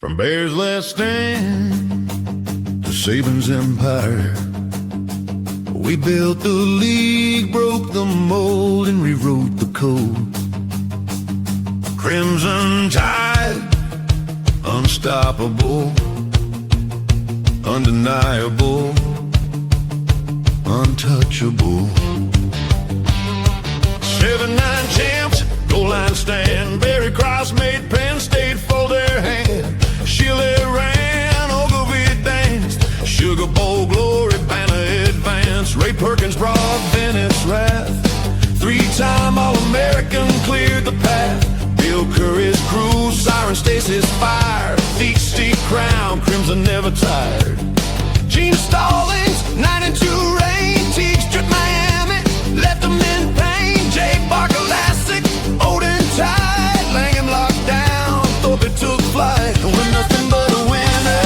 From Bears Last Stand to Saban's empire, we built the league, broke the mold, and rewrote the code. Crimson Tide, unstoppable, undeniable, untouchable. 7-9 champs, goal line stand. Barry Cross made Penn State fold their hand. Chile ran, Ogilvy danced. Sugar Bowl glory, banner advance. Ray Perkins brought Bennett's wrath. 3-time All-American cleared the path. Bill Curry's crew, Siren Stacy's fire. Deep steep crown, Crimson never tired. Gene Stallings, 9-2 reign. Teague stripped Miami, left them in pain. Jay Barker Lassick, Odin Tide. Langham locked down, Thorpe took flight. We're nothing but a winner.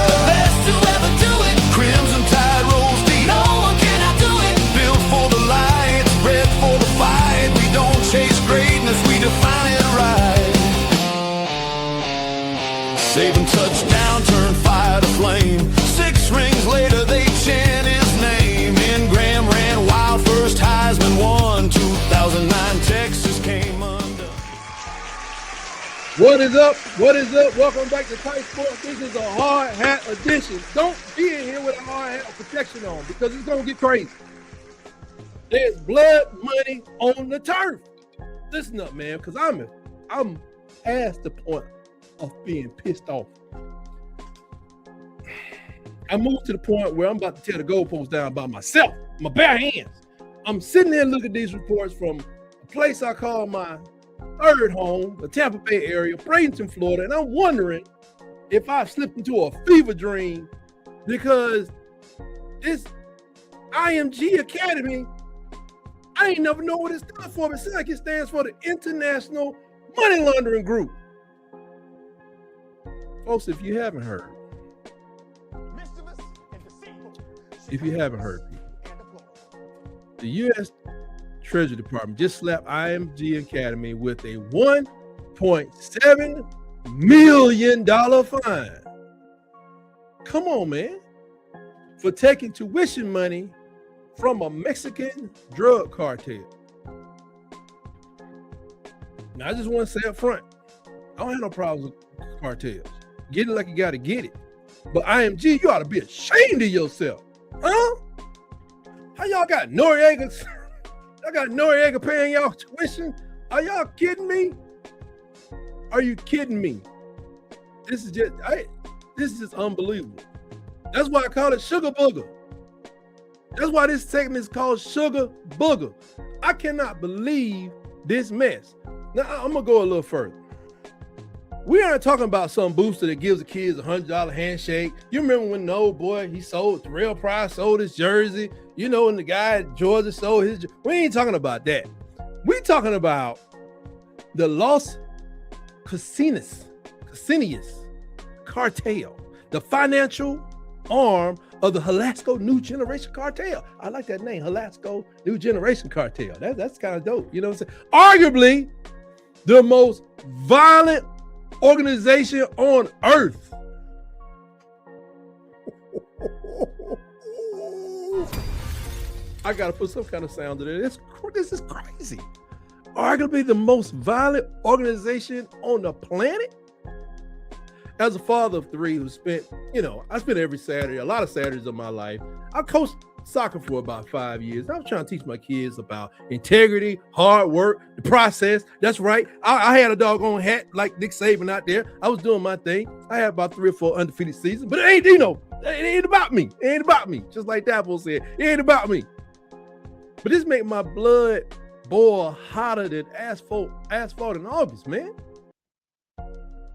The best to ever do it. Crimson Tide rolls deep. No one cannot do it. Built for the lights, bred for the fight. We don't chase greatness, we define it right. Saban touchdown, turned fire to flame. 6 rings later, they chant his name. And Graham ran wild, first Heisman won. 2009 Texas came undone. What is up? What is up? Welcome back to Tight Sports. This is a hard hat edition. Don't be in here with a hard hat protection on because it's gonna get crazy. There's blood money on the turf. Listen up, man, because I'm past the point of being pissed off. I moved to the point where I'm about to tear the goalpost down by myself, my bare hands. I'm sitting there looking at these reports from a place I call my third home, the Tampa Bay area, Bradenton, Florida, and I'm wondering if I've slipped into a fever dream because this IMG Academy, I ain't never know what it stands for, but it seems like it stands for the International Money Laundering Group. Folks, if you haven't heard, the U.S. Treasury Department just slapped IMG Academy with a $1.7 million fine. Come on, man. For taking tuition money from a Mexican drug cartel. Now, I just want to say up front, I don't have no problems with cartels. Get it like you got to get it. But IMG, you ought to be ashamed of yourself. Huh? How y'all got Noriega? I got Noriega paying y'all tuition? Are y'all kidding me? Are you kidding me? This is just unbelievable. That's why I call it Sugar Booger. That's why this segment is called Sugar Booger. I cannot believe this mess. Now, I'm going to go a little further. We aren't talking about some booster that gives the kids a $100 handshake. You remember when the old boy, Terrell Pryor sold his jersey, you know, and the guy at Georgia sold his jersey. We ain't talking about that. We're talking about the Los Casinos cartel, the financial arm of the Jalisco New Generation Cartel. I like that name, Jalisco New Generation Cartel. That's kind of dope. You know what I'm saying? Arguably the most violent organization on earth. I gotta put some kind of sound in there. This is crazy. Arguably the most violent organization on the planet. As a father of 3 who spent, I spent every Saturday, a lot of Saturdays of my life. I coached soccer for about 5 years. I was trying to teach my kids about integrity, hard work, the process. That's right. I had a doggone hat like Nick Saban out there. I was doing my thing. I had about 3 or 4 undefeated seasons, but it ain't about me. It ain't about me. Just like Dapple said, it ain't about me. But this make my blood boil hotter than asphalt in August, man.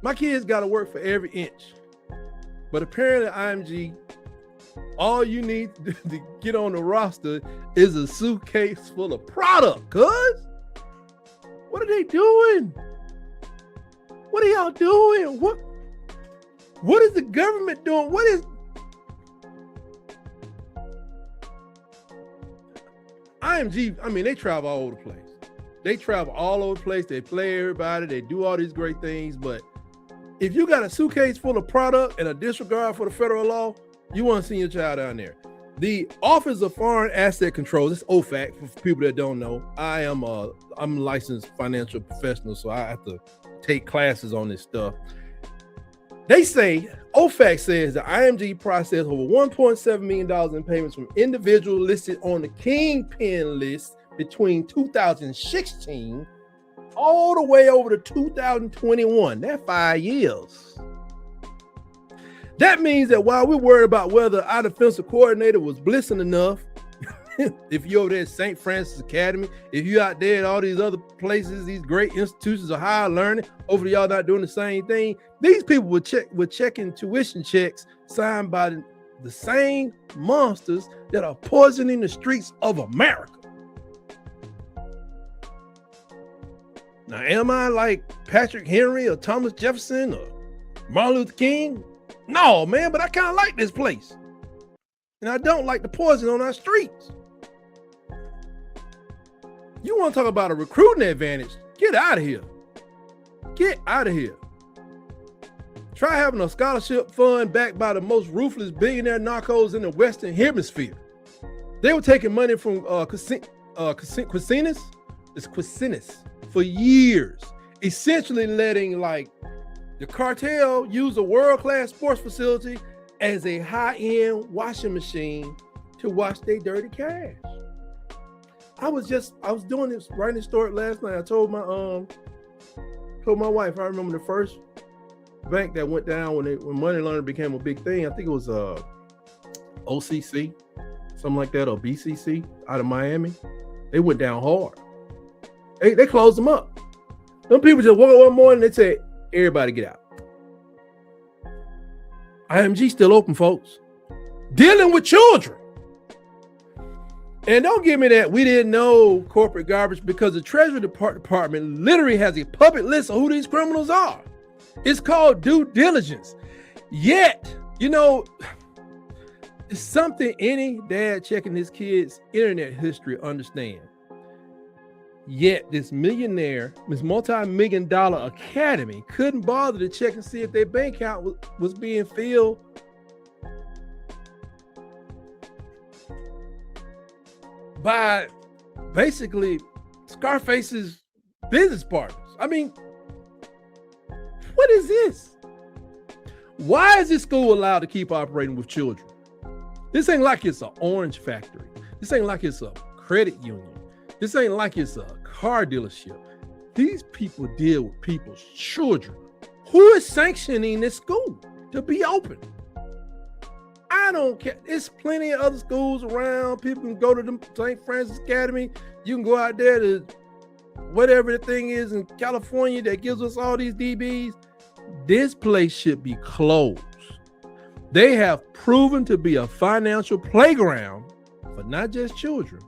My kids got to work for every inch. But apparently IMG, all you need to get on the roster is a suitcase full of product, cuz. What are they doing? What are y'all doing? What is the government doing? IMG, they travel all over the place. They travel all over the place. They play everybody. They do all these great things, but If you got a suitcase full of product and a disregard for the federal law, you want to send your child down there. The Office of Foreign Asset Control, this OFAC for people that don't know. I'm a licensed financial professional, so I have to take classes on this stuff. They say, OFAC says the IMG processed over $1.7 million in payments from individuals listed on the Kingpin list between 2016 all the way over to 2021. That's 5 years. That means that while we're worried about whether our defensive coordinator was blissing enough, if you're over there at St. Francis Academy, if you're out there at all these other places, these great institutions of higher learning, hopefully y'all not doing the same thing. These people were checking tuition checks signed by the same monsters that are poisoning the streets of America. Now, am I like Patrick Henry or Thomas Jefferson or Martin Luther King? No, man, but I kind of like this place. And I don't like the poison on our streets. You want to talk about a recruiting advantage? Get out of here. Get out of here. Try having a scholarship fund backed by the most ruthless billionaire narcos in the Western Hemisphere. They were taking money from Quisinis for years, essentially letting like the cartel use a world-class sports facility as a high-end washing machine to wash their dirty cash. I was doing this, writing this story last night. I told my wife, I remember the first bank that went down when money laundering became a big thing. I think it was OCC, something like that, or BCC out of Miami. They went down hard. They closed them up. Some people just woke up one morning and they said, everybody get out. IMG still open, folks. Dealing with children. And don't give me that we didn't know corporate garbage, because the Treasury Department literally has a public list of who these criminals are. It's called due diligence. Yet, you know, it's something any dad checking his kid's internet history understand. Yet this multi-million-dollar academy couldn't bother to check and see if their bank account was being filled by basically Scarface's business partners. I mean, what is this? Why is this school allowed to keep operating with children? This ain't like it's an orange factory. This ain't like it's a credit union. This ain't like it's a car dealership. These people deal with people's children. Who is sanctioning this school to be open? I don't care. There's plenty of other schools around. People can go to the St. Francis Academy. You can go out there to whatever the thing is in California that gives us all these DBs. This place should be closed. They have proven to be a financial playground for not just children,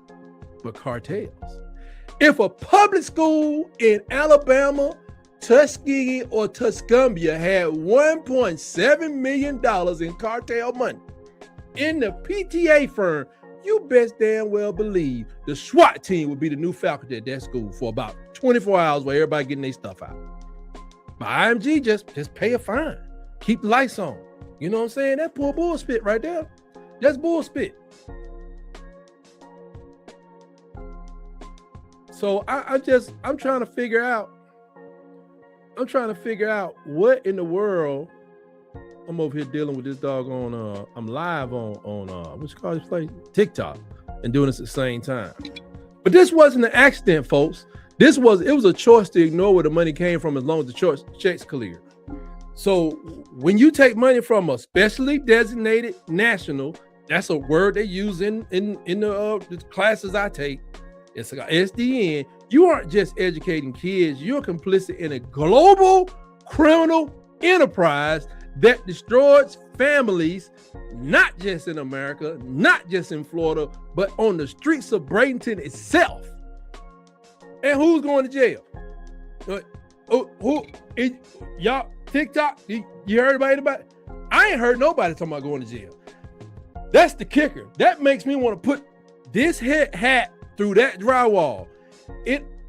but cartels. If a public school in Alabama, Tuskegee, or Tuscumbia had $1.7 million in cartel money in the PTA firm, you best damn well believe the SWAT team would be the new faculty at that school for about 24 hours while everybody getting their stuff out. But IMG just pay a fine. Keep the lights on. You know what I'm saying? That's poor bullspit right there. That's bullspit. So I'm trying to figure out what in the world. I'm over here dealing with this doggone I'm live on what's it called this place? TikTok, and doing this at the same time. But this wasn't an accident, folks. It was a choice to ignore where the money came from as long as the checks cleared. So when you take money from a specially designated national, that's a word they use in the classes I take. It's like SDN. You aren't just educating kids. You're complicit in a global criminal enterprise that destroys families, not just in America, not just in Florida, but on the streets of Bradenton itself. And who's going to jail? Y'all, TikTok, you heard about it? I ain't heard nobody talking about going to jail. That's the kicker. That makes me want to put this hat through that drywall.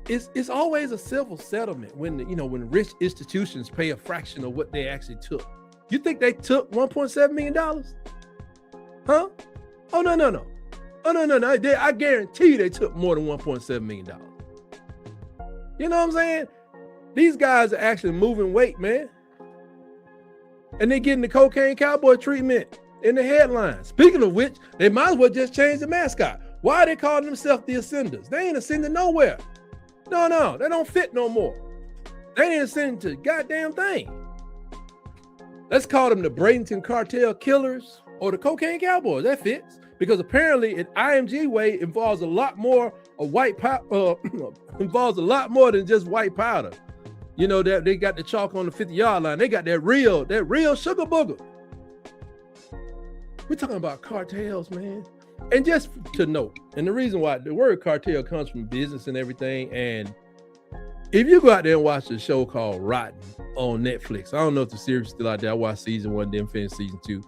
it's always a civil settlement when rich institutions pay a fraction of what they actually took. You think they took $1.7 million? Huh? Oh, no. Oh, no. I guarantee you they took more than $1.7 million. You know what I'm saying? These guys are actually moving weight, man. And they getting the cocaine cowboy treatment in the headlines. Speaking of which, they might as well just change the mascot. Why are they calling themselves the Ascenders? They ain't ascending nowhere. No, they don't fit no more. They ain't ascending to the goddamn thing. Let's call them the Bradenton Cartel Killers or the Cocaine Cowboys. That fits, because apparently an IMG way involves a lot more of white powder. Involves a lot more than just white powder. You know that they got the chalk on the 50-yard line. They got that real sugar booger. We're talking about cartels, man. And just to note, and the reason why the word cartel comes from business and everything, and if you go out there and watch a show called Rotten on Netflix, I don't know if the series is still out there. I watched season 1, then finished season 2.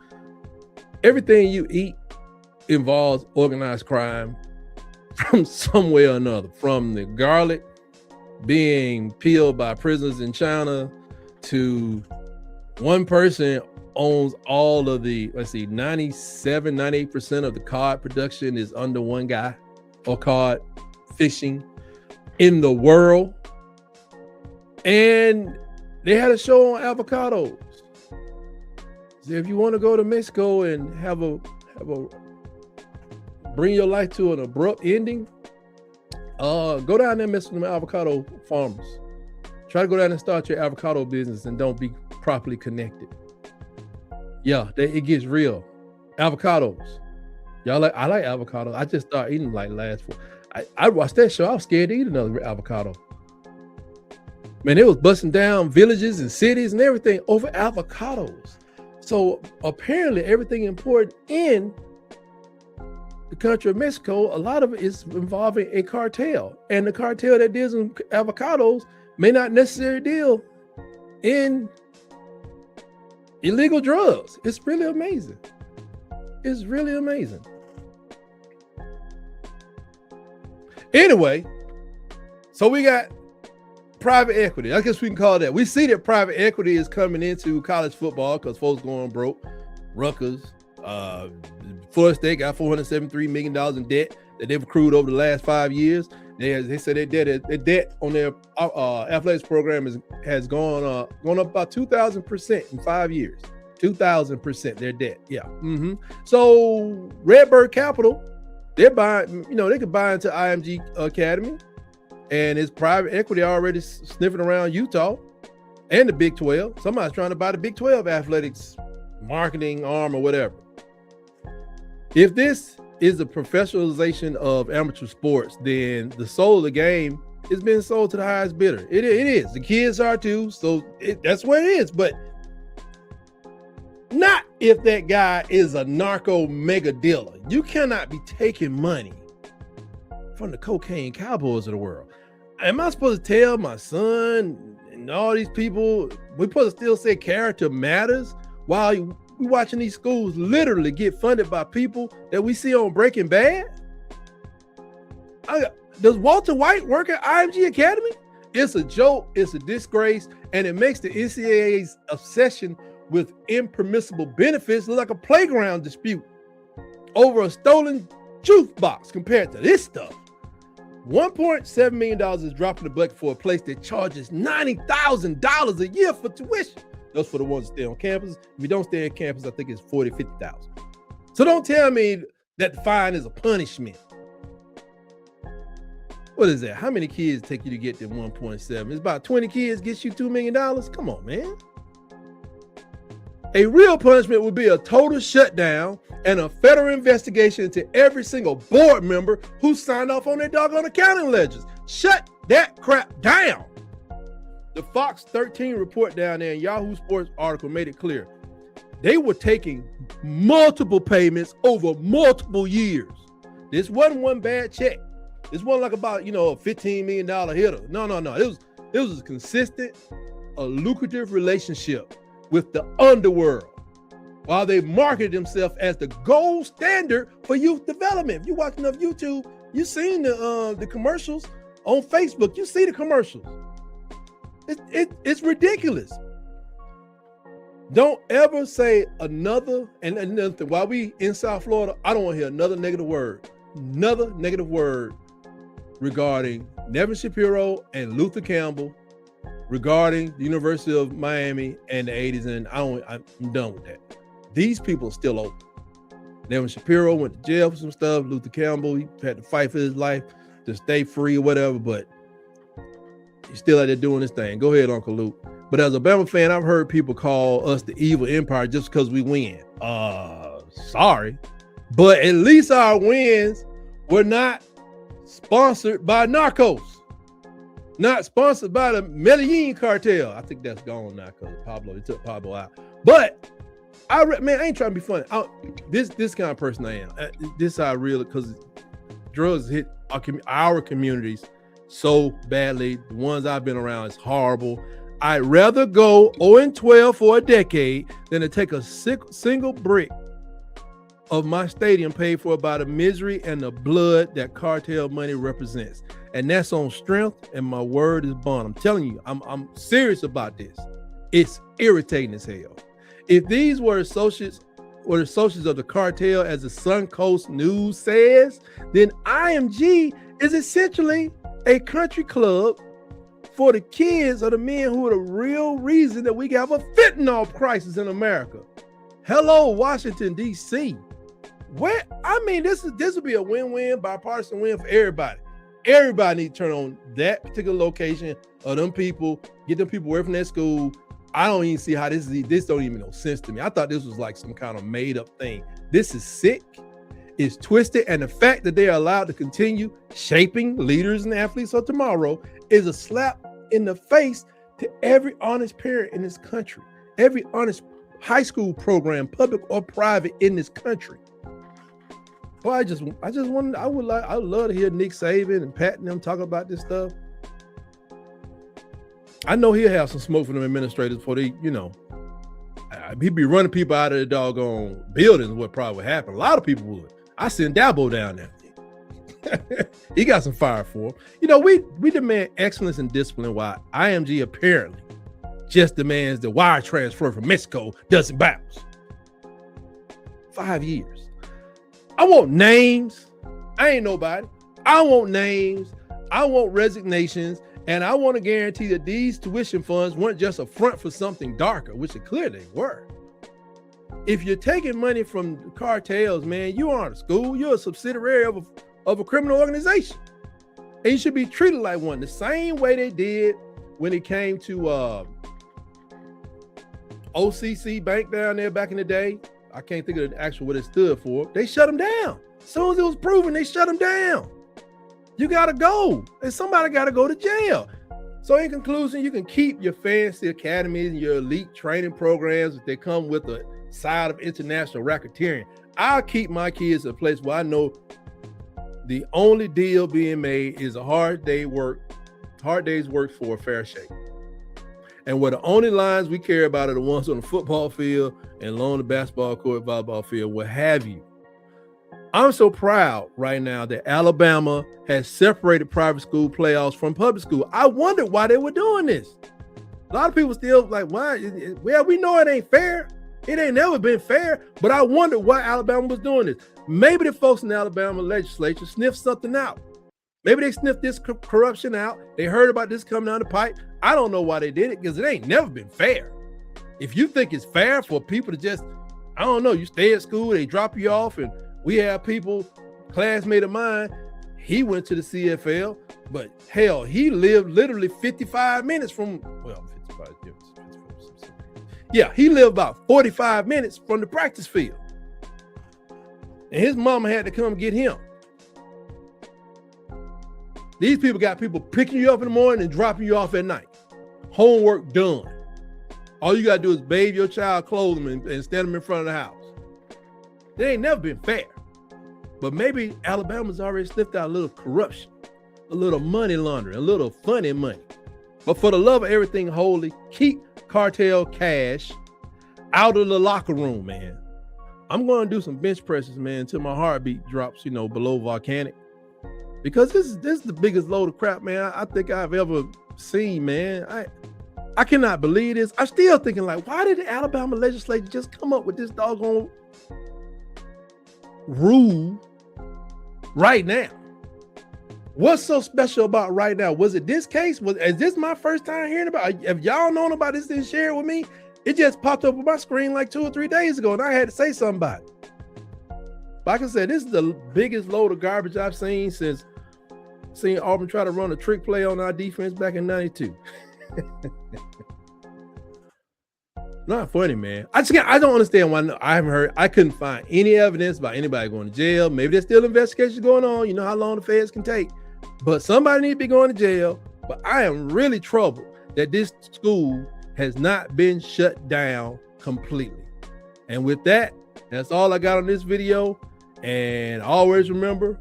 Everything you eat involves organized crime from some way or another, from the garlic being peeled by prisoners in China to one person owns all of the, 98% of the cod production is under one guy, or cod fishing in the world. And they had a show on avocados. So if you want to go to Mexico and have a bring your life to an abrupt ending, go down there and mess with them avocado farmers. Try to go down and start your avocado business and don't be properly connected. Yeah, it gets real. Avocados. I like avocados. I just started eating like last 4. I watched that show. I was scared to eat another avocado. Man, it was busting down villages and cities and everything over avocados. So apparently everything important in the country of Mexico, a lot of it is involving a cartel. And the cartel that deals in avocados may not necessarily deal in illegal drugs. It's really amazing. It's really amazing. Anyway, so we got private equity. I guess we can call it that. We see that private equity is coming into college football because folks going broke. Rutgers, Florida State got $473 million in debt that they've accrued over the last 5 years. They said their debt on their athletics program has gone up about 2,000% in 5 years. 2,000% their debt. Yeah. So Redbird Capital, they're buying. They could buy into IMG Academy, and it's private equity already sniffing around Utah and the Big 12. Somebody's trying to buy the Big 12 athletics marketing arm or whatever. If this is the professionalization of amateur sports, then the soul of the game is being sold to the highest bidder. It is. The kids are too, so that's what it is. But not if that guy is a narco mega dealer. You cannot be taking money from the cocaine cowboys of the world. Am I supposed to tell my son and all these people, we're supposed to still say character matters while we watching these schools literally get funded by people that we see on Breaking Bad? Does Walter White work at IMG Academy? It's a joke, it's a disgrace, and it makes the NCAA's obsession with impermissible benefits look like a playground dispute over a stolen jukebox compared to this stuff. $1.7 million is dropping the bucket for a place that charges $90,000 a year for tuition. Those for the ones that stay on campus. If you don't stay on campus, I think it's $40,000, $50,000. So don't tell me that the fine is a punishment. What is that? How many kids take you to get to 1.7? It's about 20 kids gets you $2 million. Come on, man. A real punishment would be a total shutdown and a federal investigation into every single board member who signed off on their doggone accounting ledgers. Shut that crap down. The Fox 13 report down there in Yahoo Sports article made it clear. They were taking multiple payments over multiple years. This wasn't one bad check. This wasn't like about, a $15 million hitter. No. It was a consistent, a lucrative relationship with the underworld while they marketed themselves as the gold standard for youth development. If you watch enough YouTube, you've seen the commercials on Facebook. You see the commercials. It's ridiculous. Don't ever say another, and another thing, while we in South Florida, I don't want to hear another negative word regarding Nevin Shapiro and Luther Campbell, regarding the University of Miami and the 80s, and I'm done with that. These people are still open. Nevin Shapiro went to jail for some stuff. Luther Campbell, he had to fight for his life to stay free or whatever, but he's still out there doing his thing. Go ahead, Uncle Luke. But as a Bama fan, I've heard people call us the evil empire just because we win. Sorry. But at least our wins were not sponsored by narcos. Not sponsored by the Medellin cartel. I think that's gone now because they took Pablo out. But I ain't trying to be funny. This kind of person I am. This how I really, because drugs hit our communities so badly. The ones I've been around is horrible. I'd rather go 0-12 for a decade than to take a single brick of my stadium paid for by the misery and the blood that cartel money represents. And that's on strength, and my word is bond. I'm telling you, I'm serious about this. It's irritating as hell. If these were associates of the cartel, as the Suncoast News says, then IMG is essentially a country club for the kids of the men who are the real reason that we have a fentanyl crisis in America. Hello, Washington, D.C. This would be a win-win, bipartisan win for everybody. Everybody needs to turn on that particular location of them people, get them people away from that school. I don't even see how this don't even make sense to me. I thought this was like some kind of made-up thing. This is sick. It's twisted, and the fact that they are allowed to continue shaping leaders and athletes of tomorrow is a slap in the face to every honest parent in this country, every honest high school program, public or private, in this country. Well, I'd love to hear Nick Saban and Pat and them talk about this stuff. I know he'll have some smoke from them administrators before they, he'd be running people out of the doggone buildings. What probably would happen. A lot of people would. I send Dabo down there. He got some fire for him. We demand excellence and discipline, while IMG apparently just demands the wire transfer from Mexico doesn't bounce. 5 years. I want names. I ain't nobody. I want names. I want resignations. And I want to guarantee that these tuition funds weren't just a front for something darker, which it clearly were. If you're taking money from cartels, man, you aren't a school. You're a subsidiary of a criminal organization. And you should be treated like one, the same way they did when it came to OCC Bank down there back in the day. I can't think of the actual what it stood for. They shut them down. As soon as it was proven, they shut them down. You got to go. And somebody got to go to jail. So in conclusion, you can keep your fancy academies and your elite training programs if they come with a side of international racketeering. I'll keep my kids at a place where I know the only deal being made is a hard day's work for a fair shake. And where the only lines we care about are the ones on the football field and along the basketball court, volleyball field, what have you. I'm so proud right now that Alabama has separated private school playoffs from public school. I wondered why they were doing this. A lot of people still like, why? Well, we know it ain't fair. It ain't never been fair, but I wondered why Alabama was doing this. Maybe the folks in the Alabama legislature sniffed something out. Maybe they sniffed this corruption out. They heard about this coming down the pipe. I don't know why they did it, because it ain't never been fair. If you think it's fair for people to just, I don't know, you stay at school, they drop you off, and we have people, classmate of mine, he went to the CFL, but hell, he lived literally 55 minutes from, well, 55 is different. Yeah, he lived about 45 minutes from the practice field. And his mama had to come get him. These people got people picking you up in the morning and dropping you off at night. Homework done. All you got to do is bathe your child, clothe them, and stand them in front of the house. They ain't never been fair. But maybe Alabama's already sniffed out a little corruption, a little money laundering, a little funny money. But for the love of everything holy, keep cartel cash out of the locker room, man. I'm going to do some bench presses, man, until my heartbeat drops, below volcanic. because this is the biggest load of crap, man, I think I've ever seen, man. I cannot believe this. I'm still thinking, like, why did the Alabama legislature just come up with this doggone rule right now? What's so special about right now? Was it this case? Is this my first time hearing about it? Have y'all known about this and share it with me? It just popped up on my screen like 2 or 3 days ago, and I had to say something about it. Like I said, this is the biggest load of garbage I've seen since seeing Auburn try to run a trick play on our defense back in '92. Not funny, man. I don't understand why. I couldn't find any evidence about anybody going to jail. Maybe there's still investigations going on. You know how long the feds can take. But somebody need to be going to jail. But I am really troubled that this school has not been shut down completely. And with that, that's all I got on this video. And always remember,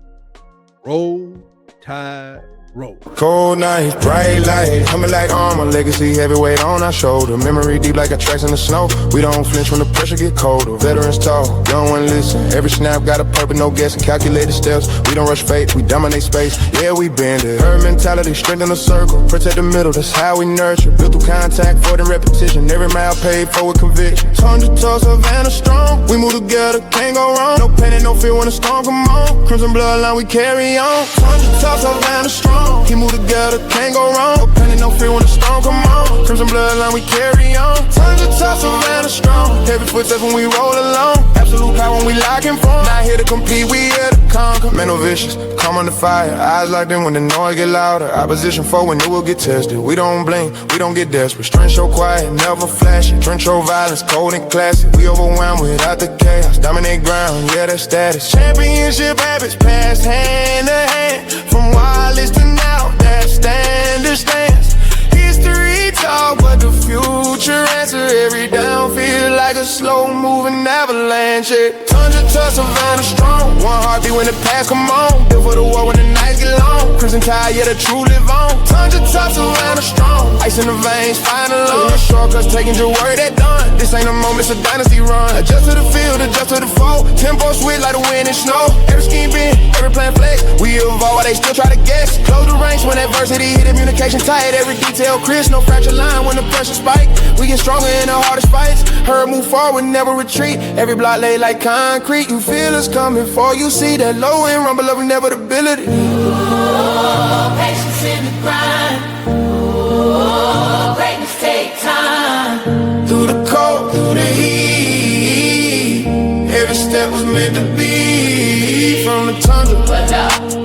roll, tide, roll. Cold nights, bright lights, coming like armor, legacy heavyweight on our shoulder. Memory deep like a tracks in the snow. We don't flinch when the pressure get colder. Veterans talk, young one listen. Every snap got a purpose, no guessing. Calculated steps, we don't rush fate, we dominate space. Yeah, we bend it. Herd mentality, strengthen the circle. Protect the middle, that's how we nurture. Built through contact, void and repetition. Every mile paid for with conviction. 100 toes, Savannah strong. We move together, can't go wrong. No pain and no fear when the storm come on. Crimson bloodline, we carry on. 100 toes, Savannah strong. He move together, can't go wrong. No pain and no fear when the storm come on. Crimson bloodline, we carry on. Tons of tough, Savannah strong. Heavy footsteps when we roll along. Absolute power when we lock and form. Not here to compete, we here to conquer. Mental vicious, come under fire. Eyes locked in when the noise get louder. Opposition foe when it will get tested. We don't blink, we don't get desperate. Strength show quiet, never flashing. Trench show violence, cold and classic. We overwhelmed without the chaos. Dominate ground, yeah, that's status. Championship habits passed hand to hand. From wireless to now, that standard stance. History talk, but the future answer. Every down feel like a slow moving avalanche. Tons of tough, Savannah strong. One heartbeat when the past come on. Built for the war when the nights get long. Crimson tide, yeah, the true live on. Tons of tough, Savannah strong. Ice in the veins, flying along. Shortcuts taking your word at done. This ain't a moment, it's a dynasty run. Adjust to the field, adjust to the foe. Tempo switch like the wind and snow. Every scheme bend, every plan flex. We evolve while they still try to guess. Close the ranks when adversity hit, communication tight. Every detail crisp, no fracture line when the pressure spike. We get stronger in the hardest fights. Herd move forward, never retreat. Every block laid like concrete. You feel us coming for you. See that low end rumble of inevitability. Ooh, patience in the grind. Ooh, greatness take time. Through the cold, through the heat. Every step was meant to be. From the tundra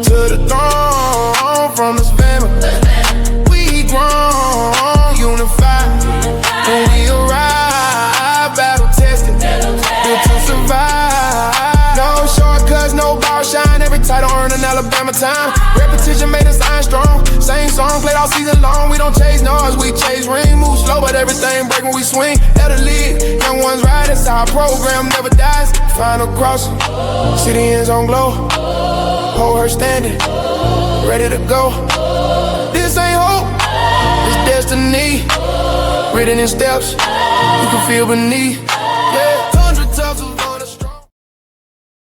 to the throne. From this family, we grown, unified. When we arrive, battle tested, built to survive. No shortcuts, no bar shine. Every title earned in Alabama time. Repetition made us iron strong. Same song played all season long. We don't chase noise, we chase ring. Move slow, but everything break when we swing. Let it lead, young ones ride. That's how our program never dies. Final crossing, city ends on glow. Hold her standing, ready to go. This ain't hope, it's destiny. Written in steps, you can feel beneath.